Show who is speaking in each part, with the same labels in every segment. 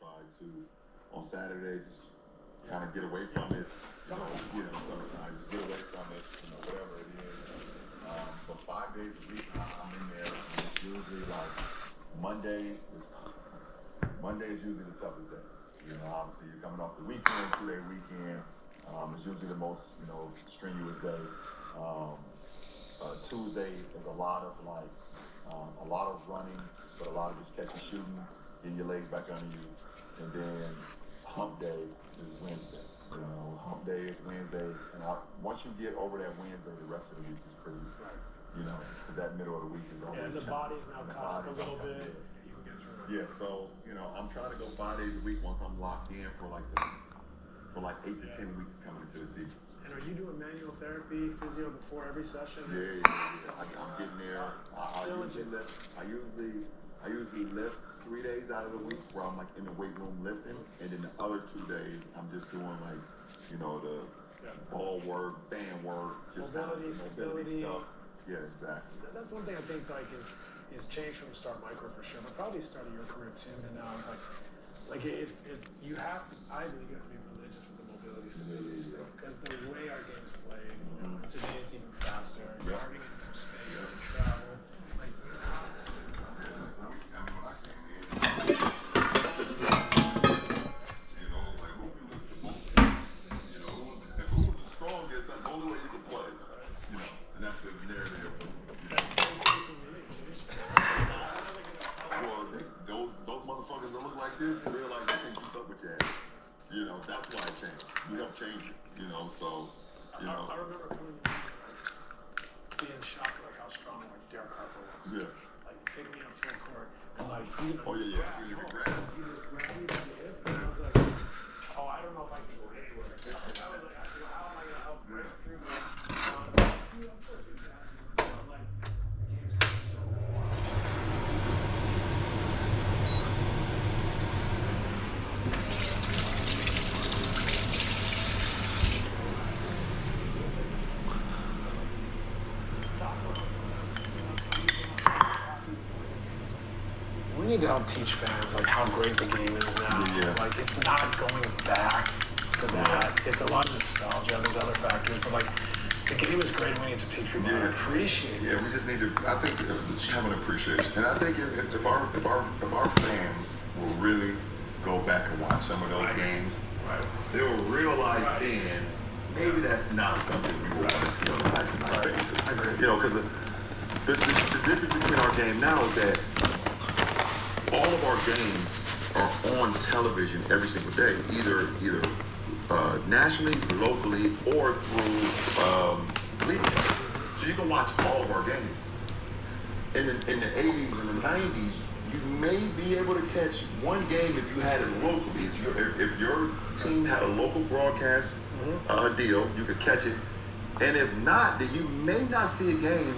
Speaker 1: try to, on Saturday, just kind of get away from it. Summertime, just get away from it, whatever it is. But 5 days a week, I'm in there, and it's usually like Monday is usually the toughest day. Obviously you're coming off the weekend, 2-day weekend. It's usually the most, strenuous day. Tuesday is a lot of running, but a lot of just catching, shooting, getting your legs back under you. And then hump day is Wednesday. Hump day is Wednesday. And once you get over that Wednesday, the rest of the week is pretty, because that middle of the week is always.
Speaker 2: Yeah, the body's now caught up a little bit.
Speaker 1: You can get through it. Yeah, so, I'm trying to go 5 days a week once I'm locked in for like 8 to 10 weeks coming into the season.
Speaker 2: And are you doing manual therapy, physio before every session?
Speaker 1: Yeah. I'm getting there. I usually lift 3 days out of the week where I'm like in the weight room lifting, and then the other 2 days I'm just doing like, the ball work, band work, just mobility stuff. Yeah, exactly.
Speaker 2: That's one thing I think is changed from Start Micro for sure, but probably started your career too. And now it's like you have to. I believe you have to be religious with the mobility stability stuff, because the way our game's played, today it's even faster. You're already getting more space and travel. Like you have to stay on top of that stuff.
Speaker 1: When I came in, it was like who can lift the most weights? Who was the strongest? That's the only way you can play. And that's the narrative. Well, those motherfuckers that look like this, in real life, they can't keep up with your ass. That's why it changed. You helped change it. So.
Speaker 2: I remember coming to being shocked at how strong Derek Harper was.
Speaker 1: Yeah.
Speaker 2: Like picking me up full court and
Speaker 1: Oh yeah. So you can grab.
Speaker 2: You just grabbed me by the hip, and I was like, oh, I don't know if I can go anywhere. I was like, how am I gonna help break through that? Of course you can. Like the game's going so far. We need to help teach fans how great the game is now.
Speaker 1: Yeah.
Speaker 2: Like it's not going back to that. It's a lot of nostalgia. There's other factors, but the game is great. We need to teach people to appreciate it.
Speaker 1: Yeah, we just need to. I think just have an appreciation, and I think if our fans will really go back and watch some of those games, they will realize then maybe that's not something we want to see on a night-to-night basis. Because the difference between our game now is that all of our games are on television every single day, either nationally, locally, or through league games. So you can watch all of our games. In the 80s and the 90s, you may be able to catch one game if you had it locally. If your team had a local broadcast deal, you could catch it. And if not, then you may not see a game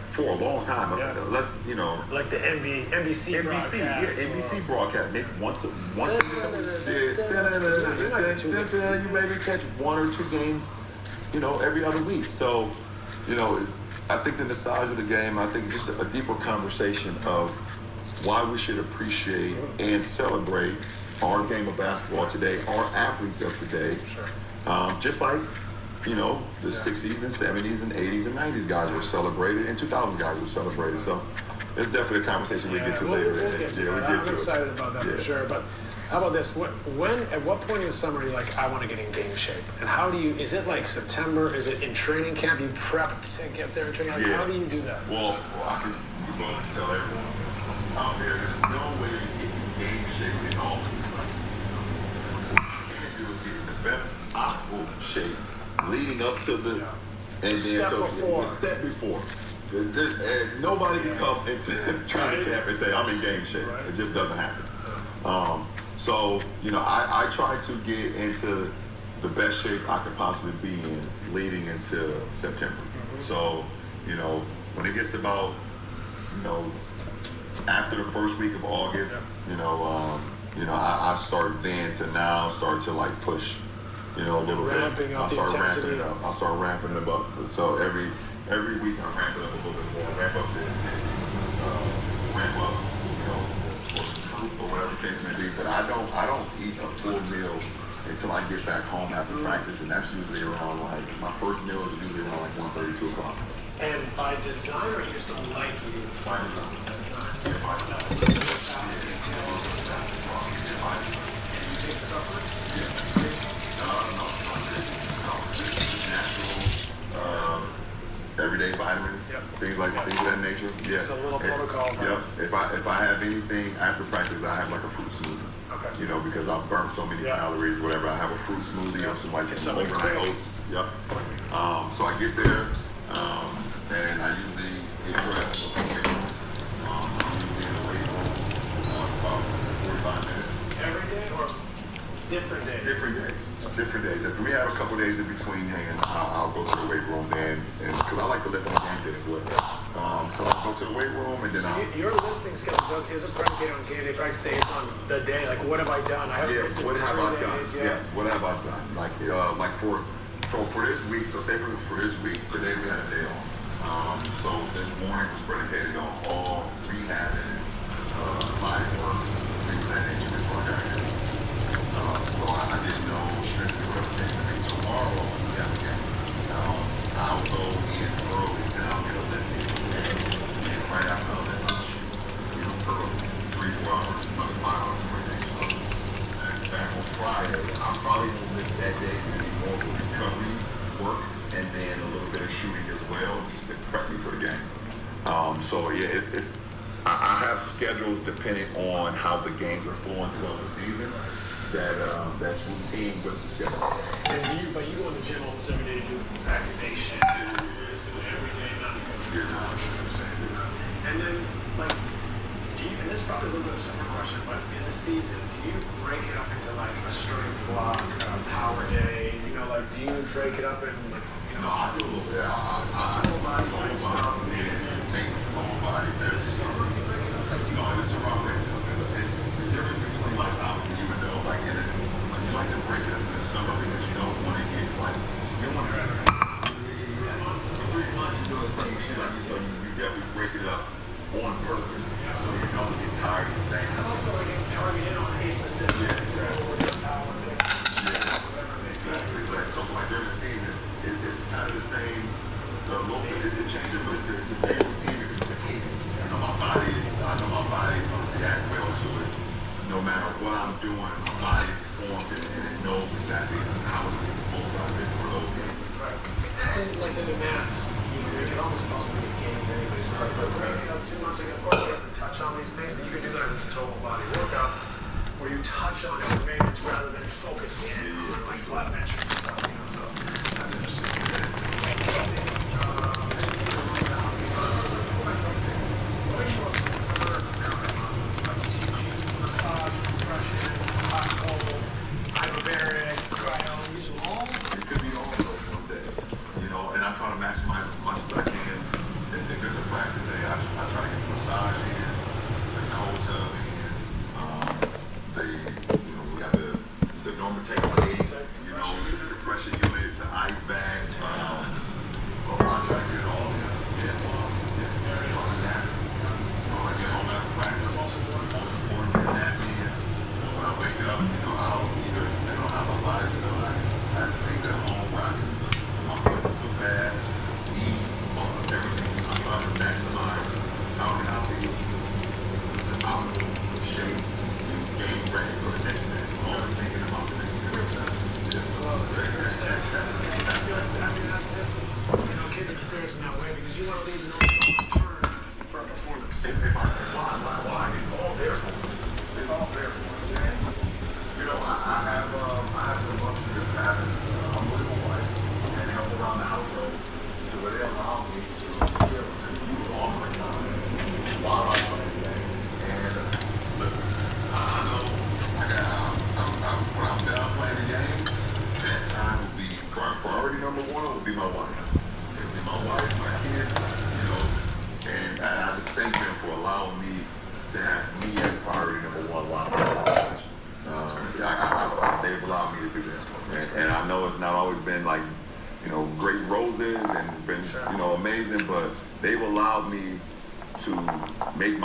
Speaker 1: for a long time. Unless,
Speaker 2: like the NBC broadcast.
Speaker 1: NBC broadcast. Maybe once a year. You maybe catch 1 or 2 games, every other week. So, I think the nostalgia of the game, I think it's just a deeper conversation of why we should appreciate and celebrate our game of basketball today, our athletes of today. Just like, the 60s and 70s and 80s and 90s guys were celebrated, and 2000 guys were celebrated. So it's definitely a conversation we get to later.
Speaker 2: We'll get to it. I'm excited about that for sure. But how about this? At what point in the summer are you like, I want to get in game shape? And how do you, is it like September? Is it in training camp? You prep to get there in training? How do you do that?
Speaker 1: Well, I can tell everyone out there, there's no way to get in game shape in all season. What you can do is get in the best optimal shape leading up to the step before. And nobody can come into training camp and say I'm in game shape. It just doesn't happen. So I try to get into the best shape I could possibly be in leading into September. So when it gets to about after the first week of August, I start then to now start to push. A little bit. I'll start ramping them up. So every week I ramp it up a little bit more, ramp up the intensity, ramp up, or some fruit or whatever the case may be. But I don't eat a full meal until I get back home after practice, and that's usually around like my first meal is usually around like 1:30, 2 o'clock.
Speaker 2: And by design, or you just don't like you?
Speaker 1: By design.
Speaker 2: Yeah, by design.
Speaker 1: Everyday vitamins, things of that nature. Yeah.
Speaker 2: It's a little protocol.
Speaker 1: Yep. If I have anything after practice, I have like a fruit smoothie.
Speaker 2: Okay.
Speaker 1: You know, because I've burnt so many calories, whatever. I have a fruit smoothie or some overnight oats. Yep. So I get there, and I usually get dressed for the weight room. I'm usually in the weight room for about 45 minutes.
Speaker 2: Every day or different days?
Speaker 1: Different days. If we have a couple days in between hands, I'll go to the weight room then, and because I like to lift on game day as well. So I'll go to the weight room and then
Speaker 2: your lifting schedule isn't predicated on game day practice day. It's on the day. Like, what have I done?
Speaker 1: What have I done? Yes. What have I done? Like for this week. So say for this week, today we had a day off. So this morning was predicated on all rehabbing, body work, things of that nature before I got here. So I didn't know strictly what the case may be. Tomorrow we have a game. I'll go in early and I'll get a lift in. And right after I'll let I'll shoot. Early. 3-4 hours, about 5 hours per day. So back on Friday, I'm probably gonna lift that day to be more of a recovery work and then a little bit of shooting as well, just to prep me for the game. So yeah, it's I have schedules depending on how the games are flowing throughout the season. That's routine with the schedule.
Speaker 2: And you go in the gym almost every day to do activation. Every day, not and then, like, and this is probably a little bit of a similar question, but in the season, do you break it up into like a strength block, power day? Do you break it up in
Speaker 1: No, I do a little bit. Total body, maintenance, total body, medicine. It's a rough break. The difference between obviously you know you like to break it up in the summer because you don't want to get you want to 3 months you do the same shit so you definitely break it up on purpose so you don't get tired of the same.
Speaker 2: Also, you can target in on a specific.
Speaker 1: Yeah, exactly. So during the season, it's kind of the same. It changes, but it's the same routine because it's a cadence. I know my body is going to react well to it. No matter what I'm doing, my body is formed and it knows exactly how it's going to pull out of it for those games.
Speaker 2: Right. And like the demands, you can almost possibly get games anyway. So breaking up too much, of course you have to touch on these things, but you can do that in a total body workout where you touch on movements rather than focus in on flat metric stuff. So that's interesting. Massage, compression, hot colds, hyperbaric, cryo, use them all.
Speaker 1: It could be all of those one day, and I try to maximize as much as I can. If it's a practice day, I try to get the massage in, the cold tub in, we have the normal takeaways, the compression unit, the ice bags,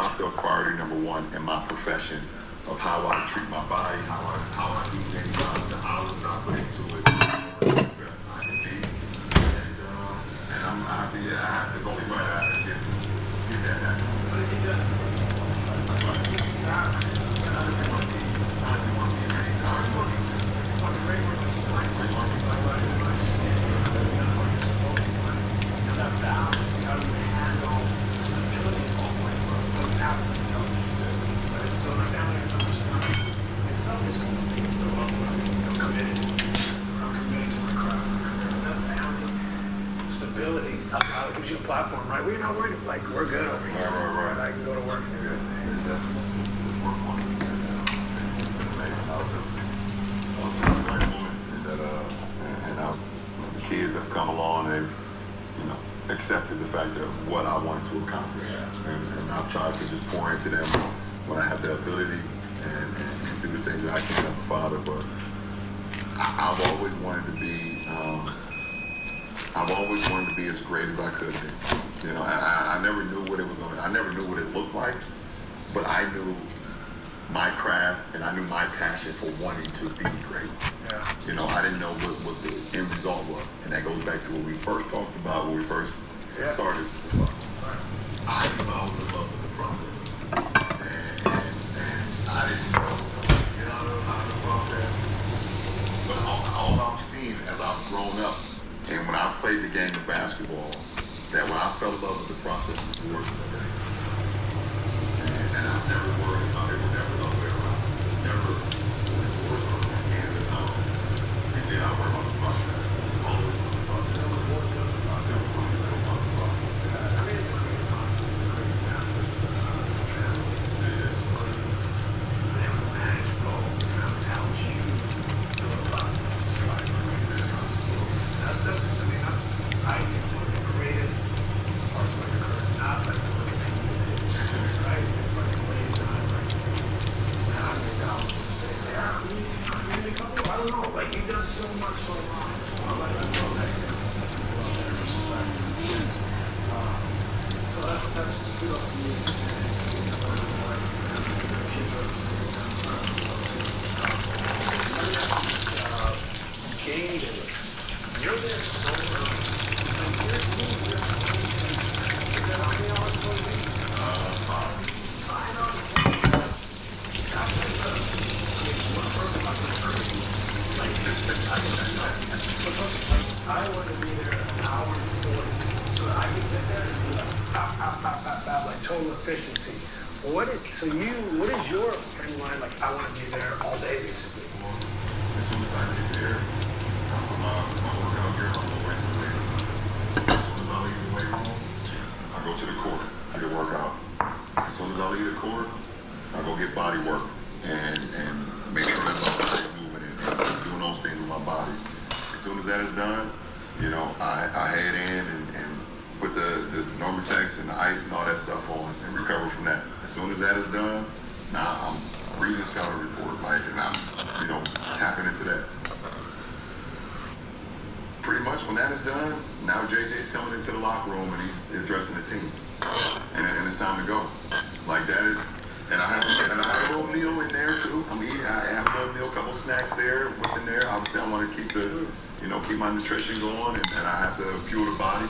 Speaker 1: myself priority number one in my profession of how I treat my body, how I do things, the hours that I put into it, the best I can be. And I'm happy. It's only right I have to get that.
Speaker 2: What have you done? Stability. It gives you a platform, right? We're not worried. Like, we're good over here.
Speaker 1: Right.
Speaker 2: I can go to work and do good things.
Speaker 1: It's work on it. It's been amazing. I was a great moment that the kids have come along and they've, accepted the fact of what I wanted to accomplish. And I've tried to just pour into them when I have the ability and do the things that I can as a father. But I've always wanted to be as great as I could be. I never knew what it was I never knew what it looked like, but I knew my craft and I knew my passion for wanting to be great.
Speaker 2: Yeah.
Speaker 1: I didn't know what the end result was. And that goes back to what we first talked about when we first started the process. I knew I was in love with the process. And I didn't know get out of the process. But all I've seen as I've grown up and when I've played the game of basketball, that when I fell in love with the process, it was worth it. And I've never worried about it. It was never the other way around. Never worse on the end of the tunnel. And then I worry about the process. It's always about the process.
Speaker 2: It's more than just the process.
Speaker 1: It's about the process.
Speaker 2: I mean, it's a great process. It's a great example. I think one of the greatest parts of my career is not like looking at you, right? It's like the way you done it, like, man, I made thousands of mistakes. Yeah, maybe a couple, I don't know. Like, you've done so much so wrong. So I like that example. For society. So that's good on you. Gained it. You're there so early. I want to be there an hour before so that I can get there and be like, like total efficiency. What is your frame of mind? Like, I want to be there all day, basically.
Speaker 1: As soon as I get there, I put my workout gear on, go right to the weight room. As soon as I leave the weight room, I go to the court, get a workout. As soon as I leave the court, I go get body work and make sure that my body's moving and doing those things with my body. As soon as that is done, I head in and put the Normatex and the ice and all that stuff on and recover from that. As soon as that is done, now I'm reading the scouting report, and I'm, tapping into that. Pretty much when that is done, now JJ's coming into the locker room and he's addressing the team. And it's time to go. Like that is, and I have a little meal in there too. I have a little meal, a couple snacks there within there. Obviously I want to keep keep my nutrition going and I have to fuel the body.